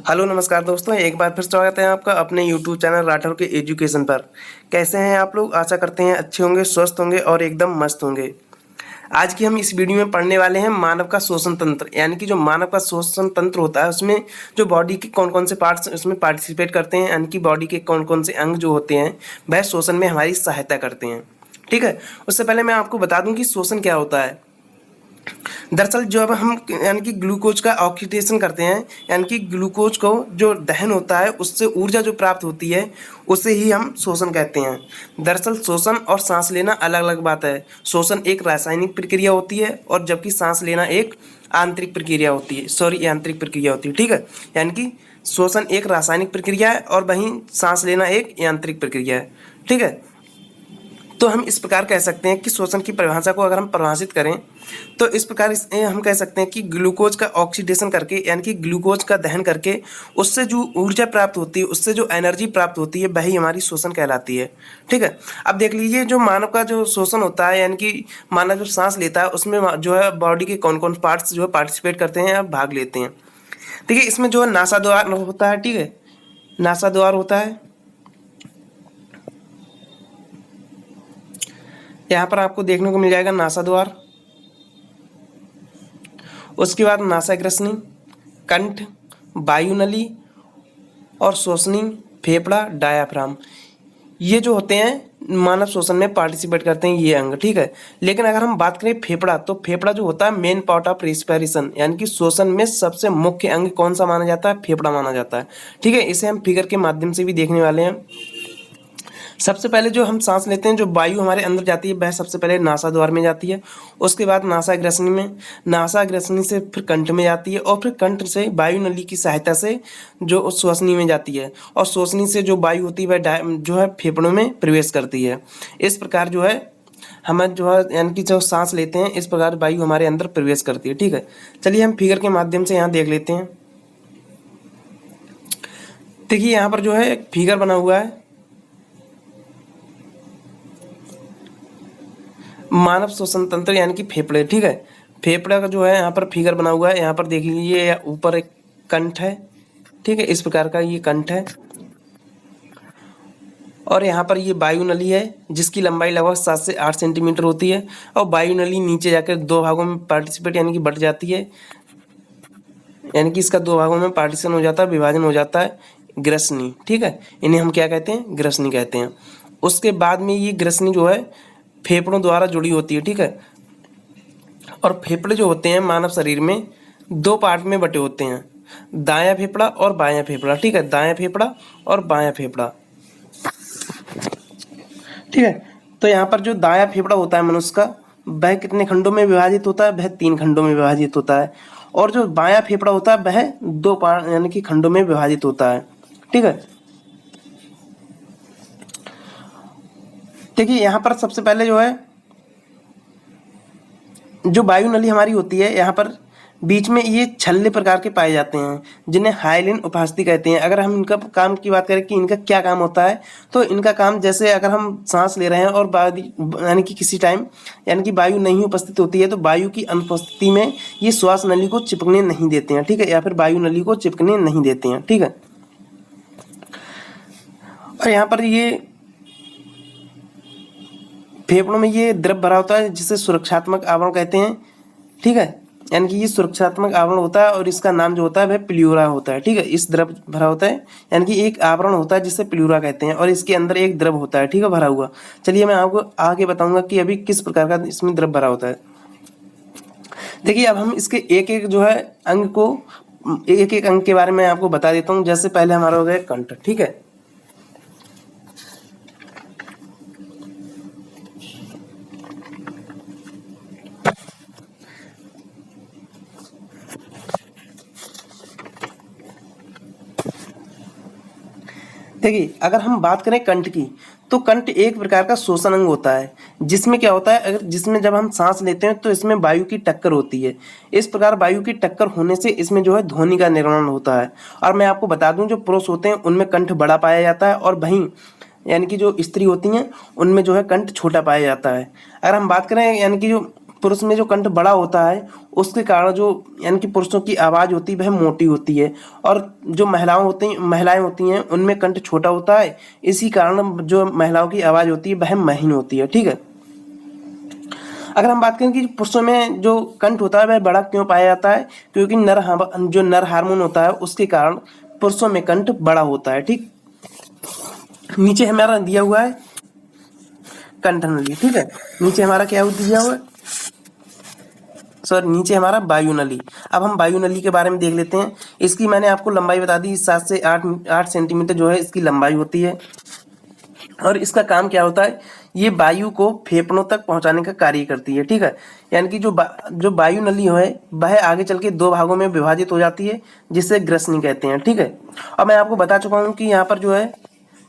Hello नमस्कार दोस्तों, एक बार फिर स्वागत है आपका अपने यूट्यूब चैनल राठौर के एजुकेशन पर। कैसे हैं आप लोग? आशा करते हैं अच्छे होंगे, स्वस्थ होंगे और एकदम मस्त होंगे। आज की हम इस वीडियो में पढ़ने वाले हैं मानव का श्वसन तंत्र, यानी कि जो मानव का श्वसन तंत्र होता है उसमें जो बॉडी के कौन कौन से पार्ट्स उसमें पार्टिसिपेट करते हैं, यानी कि बॉडी के कौन कौन से अंग जो होते हैं वह श्वसन में हमारी सहायता करते हैं। ठीक है, उससे पहले मैं आपको बता दूं कि श्वसन क्या होता है। दरअसल जब हम यानी कि ग्लूकोज का ऑक्सीडेशन करते हैं, यानी कि ग्लूकोज को जो दहन होता है उससे ऊर्जा जो प्राप्त होती है उसे ही हम श्वसन कहते हैं। दरअसल श्वसन और सांस लेना अलग अलग बात है। श्वसन एक रासायनिक प्रक्रिया होती है और जबकि सांस लेना एक आंतरिक प्रक्रिया होती है, यांत्रिक प्रक्रिया होती है। ठीक है, यानी कि श्वसन एक रासायनिक प्रक्रिया है और वहीं सांस लेना एक यांत्रिक प्रक्रिया है। ठीक है, तो हम इस प्रकार कह सकते हैं कि श्वसन की परिभाषा को अगर हम परिभाषित करें तो इस प्रकार हम कह सकते हैं कि ग्लूकोज का ऑक्सीडेशन करके, यानी कि ग्लूकोज का दहन करके उससे जो ऊर्जा प्राप्त होती है, उससे जो एनर्जी प्राप्त होती है वही हमारी श्वसन कहलाती है। ठीक है, अब देख लीजिए जो मानव का जो श्वसन होता है, यानी कि मानव जो सांस लेता है उसमें जो है बॉडी के कौन कौन पार्ट्स जो है पार्टिसिपेट करते हैं या भाग लेते हैं। ठीक है, इसमें जो है नासाद्वार होता है। ठीक है, नासाद्वार होता है, यहाँ पर आपको देखने को मिल जाएगा नासाद्वार। उसके बाद नासाग्रसनी, कंठ, वायुनली और श्वसनी, फेफड़ा, डायाफ्राम, ये जो होते हैं मानव श्वसन में पार्टिसिपेट करते हैं ये अंग। ठीक है, लेकिन अगर हम बात करें फेफड़ा, तो फेफड़ा जो होता है मेन पार्ट ऑफ रेस्पिरेशन, यानी कि श्वसन में सबसे मुख्य अंग कौन सा माना जाता है? फेफड़ा माना जाता है। ठीक है, इसे हम फिगर के माध्यम से भी देखने वाले हैं। सबसे पहले जो हम सांस लेते हैं, जो वायु हमारे अंदर जाती है वह सबसे पहले नासाद्वार में जाती है, उसके बाद नासाग्रसनी में, नासाग्रसनी से फिर कंठ में जाती है और फिर कंठ से वायु नली की सहायता से जो श्वसनी में जाती है और श्वसनी से जो वायु होती है वह जो है फेफड़ों में प्रवेश करती है। इस प्रकार जो है हम जो है यानी कि जो सांस लेते हैं इस प्रकार वायु हमारे अंदर प्रवेश करती है। ठीक है, चलिए हम फिगर के माध्यम से यहाँ देख लेते हैं। देखिए यहाँ पर जो है एक फिगर बना हुआ है, मानव श्वसन तंत्र यानी कि फेफड़े। ठीक है, फेफड़ा का जो है यहाँ पर फिगर बना हुआ है। यहाँ पर देख लीजिए ऊपर एक कंठ है। ठीक है, इस प्रकार का ये कंठ है और यहाँ पर ये वायु नली है जिसकी लंबाई लगभग 7 से 8 सेंटीमीटर होती है और वायु नली नीचे जाकर दो भागों में पार्टिसिपेट यानी कि बट जाती है, यानी कि इसका दो भागों में पार्टीशन हो जाता है, विभाजन हो जाता है, ग्रसनी। ठीक है, इन्हें हम क्या कहते हैं? ग्रसनी कहते हैं। उसके बाद में ये ग्रसनी जो है फेफड़ों द्वारा जुड़ी होती है। ठीक है, और फेफड़े जो होते हैं मानव शरीर में दो पार्ट में बटे होते हैं, दायां फेफड़ा और बायां फेफड़ा। ठीक है, दायां फेफड़ा और बायां फेफड़ा। ठीक है, तो यहाँ पर जो दायां फेफड़ा होता है मनुष्य का वह कितने खंडों में विभाजित होता है? वह 3 खंडों में विभाजित होता है और जो बायां फेफड़ा होता है वह 2 पार्ट यानी कि खंडों में विभाजित होता है। ठीक है, देखिए यहाँ पर सबसे पहले जो है जो वायु नली हमारी होती है, यहाँ पर बीच में ये छल्ले प्रकार के पाए जाते हैं जिन्हें हाइलिन उपास्थि कहते हैं। अगर हम इनका काम की बात करें कि इनका क्या काम होता है, तो इनका काम जैसे अगर हम सांस ले रहे हैं और यानी कि किसी टाइम यानी कि वायु नहीं उपस्थित होती है तो वायु की अनुपस्थिति में ये श्वास नली को चिपकने नहीं देते हैं। ठीक है, या फिर वायु नली को चिपकने नहीं देते हैं। ठीक है, और यहाँ पर ये फेफड़ों में ये द्रव भरा होता है जिसे सुरक्षात्मक आवरण कहते हैं। ठीक है, यानी कि ये सुरक्षात्मक आवरण होता है और इसका नाम जो होता है वह प्लूरा होता है। ठीक है, इस द्रव भरा होता है यानी कि एक आवरण होता है जिसे प्लूरा कहते हैं और इसके अंदर एक द्रव होता है। ठीक है, भरा हुआ। चलिए मैं आपको आगे बताऊंगा कि अभी किस प्रकार का इसमें द्रव भरा होता है। देखिए अब हम इसके एक एक जो है अंग को, एक एक अंग के बारे में आपको बता देता हूँ। जैसे पहले हमारा हो गया कंठ। ठीक है, देखिए अगर हम बात करें कंठ की, तो कंठ एक प्रकार का श्वसन अंग होता है जिसमें क्या होता है, अगर जिसमें जब हम सांस लेते हैं तो इसमें वायु की टक्कर होती है। इस प्रकार वायु की टक्कर होने से इसमें जो है ध्वनि का निर्माण होता है। और मैं आपको बता दूं जो पुरुष होते हैं उनमें कंठ बड़ा पाया जाता है और वहीं यानी कि जो स्त्री होती हैं उनमें जो है कंठ छोटा पाया जाता है। अगर हम बात करें यानी कि जो पुरुष में जो कंठ बड़ा होता है उसके कारण जो यानी कि पुरुषों की आवाज़ होती है वह मोटी होती है, और जो महिलाएं होती हैं उनमें कंठ छोटा होता है, इसी कारण जो महिलाओं की आवाज़ होती है वह महीन होती है। ठीक है, अगर हम बात करें कि पुरुषों में जो कंठ होता है वह बड़ा क्यों पाया जाता है, क्योंकि जो नर हार्मोन होता है उसके कारण पुरुषों में कंठ बड़ा होता है। ठीक, नीचे हमारा दिया हुआ है कंठ नली। ठीक है, नीचे हमारा क्या दिया हुआ है, सर नीचे हमारा वायु नली। अब हम वायु नली के बारे में देख लेते हैं। इसकी मैंने आपको लंबाई बता दी, 7 से 8 सेंटीमीटर जो है इसकी लंबाई होती है, और इसका काम क्या होता है, ये वायु को फेफड़ों तक पहुंचाने का कार्य करती है। ठीक है, यानी कि जो वायु नली है वह आगे चल के 2 भागों में विभाजित हो जाती है, जिसे ग्रसनी कहते हैं। ठीक है, और मैं आपको बता चुका हूँ कि यहाँ पर जो है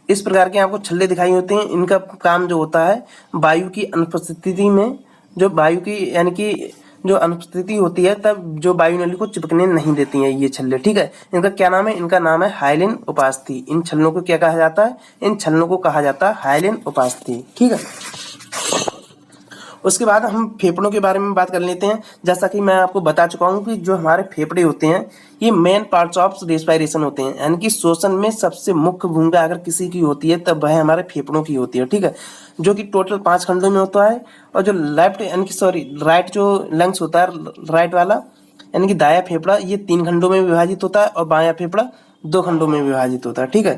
इस प्रकार के आपको छल्ले दिखाई होते हैं। इनका काम जो होता है वायु की अनुपस्थिति में, जो वायु की यानी कि जो अनुपस्थिति होती है तब जो वायु नली को चिपकने नहीं देती हैं ये छल्ले। ठीक है, इनका क्या नाम है, इनका नाम है हाइलिन उपास्थि। इन छल्लों को क्या कहा जाता है, इन छल्लों को कहा जाता है हाइलिन उपास्थि। ठीक है, उसके बाद हम फेफड़ों के बारे में बात कर लेते हैं। जैसा कि मैं आपको बता चुका हूँ कि जो हमारे फेफड़े होते हैं ये मेन पार्ट्स ऑफ रेस्पिरेशन होते हैं, यानी कि श्वसन में सबसे मुख्य भूमिका अगर किसी की होती है तब वह हमारे फेफड़ों की होती है। ठीक है, जो कि टोटल 5 खंडों में होता है, और जो लेफ्ट यानी कि राइट जो लंग्स होता है, राइट वाला यानी कि दाया फेफड़ा, ये 3 खंडों में विभाजित होता है, और बायां फेफड़ा 2 खंडों में विभाजित होता है। ठीक है,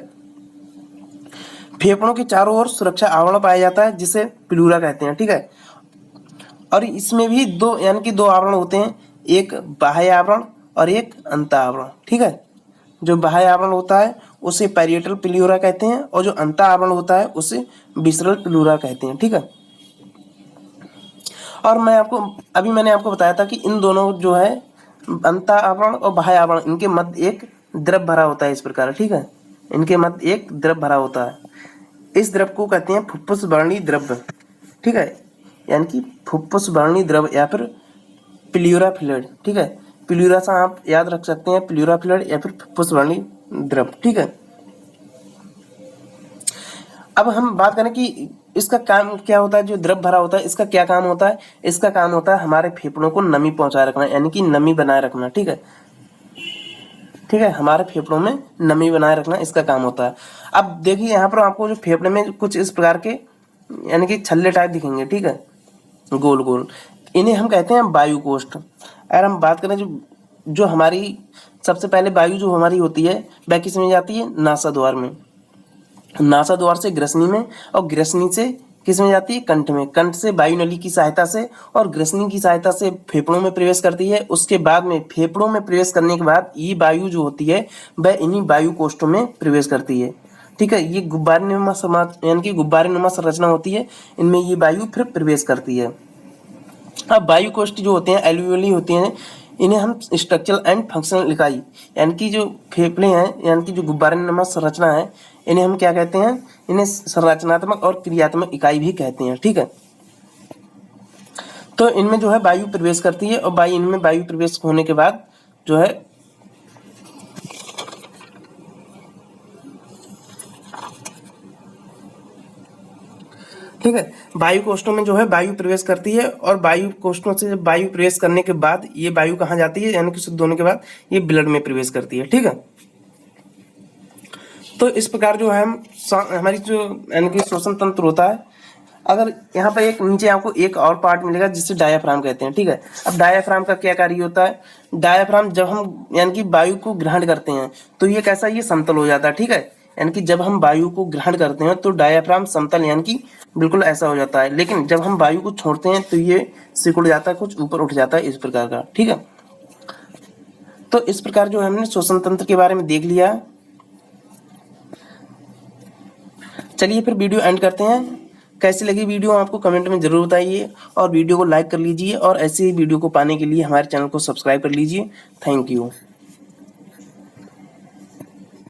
फेफड़ों के चारों ओर सुरक्षा आवरण पाया जाता है जिसे प्लूरा कहते हैं। ठीक है, और इसमें भी 2 यानी कि 2 आवरण होते हैं, एक बाह्य आवरण और एक अंत आवरण। ठीक है, जो बाह्य आवरण होता है उसे पैरिएटल प्लूरा कहते हैं, और जो अंत आवरण होता है उसे विसरल प्लूरा कहते हैं। ठीक है, और मैंने आपको बताया था कि इन दोनों जो है अंत आवरण और बाह्य आवरण, इनके मध्य एक द्रव भरा होता है इस प्रकार। ठीक है, इनके मध्य एक द्रव भरा होता है, इस द्रव को कहते हैं फुफ्फुस वर्णी द्रव। ठीक है, यानी कि फुफ्फुस वर्णी द्रव या फिर प्लूरा फ्लूइड। ठीक है, प्लूरा से आप याद रख सकते हैं, प्लूरा फ्लूइड या फिर फुफ्फुस वर्णी द्रव। ठीक है, अब हम बात करें कि इसका काम क्या होता है, जो द्रव भरा होता है इसका क्या काम होता है, इसका काम होता है हमारे फेफड़ों को नमी पहुंचाए रखना, यानी कि नमी बनाए रखना। ठीक है, ठीक है, हमारे फेफड़ों में नमी बनाए रखना इसका काम होता है। अब देखिए यहाँ पर आपको जो फेफड़े में कुछ इस प्रकार के यानी कि छल्ले टाइप दिखेंगे। ठीक है, गोल गोल, इन्हें हम कहते हैं वायु कोष्ठ। अगर हम बात करें जो हमारी सबसे पहले वायु जो हमारी होती है वह किस में जाती है, नासा द्वार में, नासा द्वार से ग्रसनी में, और ग्रसनी से किस में जाती है, कंठ में, कंठ से वायु नली की सहायता से और ग्रसनी की सहायता से फेफड़ों में प्रवेश करती है। उसके बाद में फेफड़ों में प्रवेश करने के बाद ये वायु जो होती है वह इन्हीं वायु कोष्ठों में प्रवेश करती है। ठीक है, ये गुब्बारेनुमा यानी कि गुब्बारेनुमा संरचना होती है, इनमें ये वायु फिर प्रवेश करती है। अब वायु कोष्ठ जो होते हैं एल्वियोली होते हैं, इन्हें हम स्ट्रक्चरल एंड फंक्शनल इकाई यानी कि जो फेफड़े हैं यानी कि जो गुब्बारेनुमा संरचना है इन्हें हम क्या कहते हैं, इन्हें संरचनात्मक और क्रियात्मक इकाई भी कहते हैं। ठीक है, तो इनमें जो है वायु प्रवेश करती है, और इनमें वायु प्रवेश होने के बाद जो है ठीक है, वायु कोष्ठों में जो है वायु प्रवेश करती है, और वायु कोष्ठों से जब वायु प्रवेश करने के बाद ये वायु कहाँ जाती है, यानी कि शुद्ध होने के बाद ये ब्लड में प्रवेश करती है। ठीक है, तो इस प्रकार जो है हमारी जो यानी कि श्वसन तंत्र होता है। अगर यहाँ पर एक नीचे आपको एक और पार्ट मिलेगा जिसे डायाफ्राम कहते हैं। ठीक है, अब डायाफ्राम का क्या कार्य होता है, डायाफ्राम जब हम यानी कि वायु को ग्रहण करते हैं तो ये कैसा, ये समतल हो जाता है। ठीक है, यानी कि जब हम वायु को ग्रहण करते हैं तो डायाफ्राम समतल यानी कि बिल्कुल ऐसा हो जाता है, लेकिन जब हम वायु को छोड़ते हैं तो ये सिकुड़ जाता है, कुछ ऊपर उठ जाता है इस प्रकार का। ठीक है, तो इस प्रकार जो हमने श्वसन तंत्र के बारे में देख लिया। चलिए फिर वीडियो एंड करते हैं। कैसी लगी वीडियो आपको कमेंट में जरूर बताइए, और वीडियो को लाइक कर लीजिए, और ऐसे ही वीडियो को पाने के लिए हमारे चैनल को सब्सक्राइब कर लीजिए। Thank you.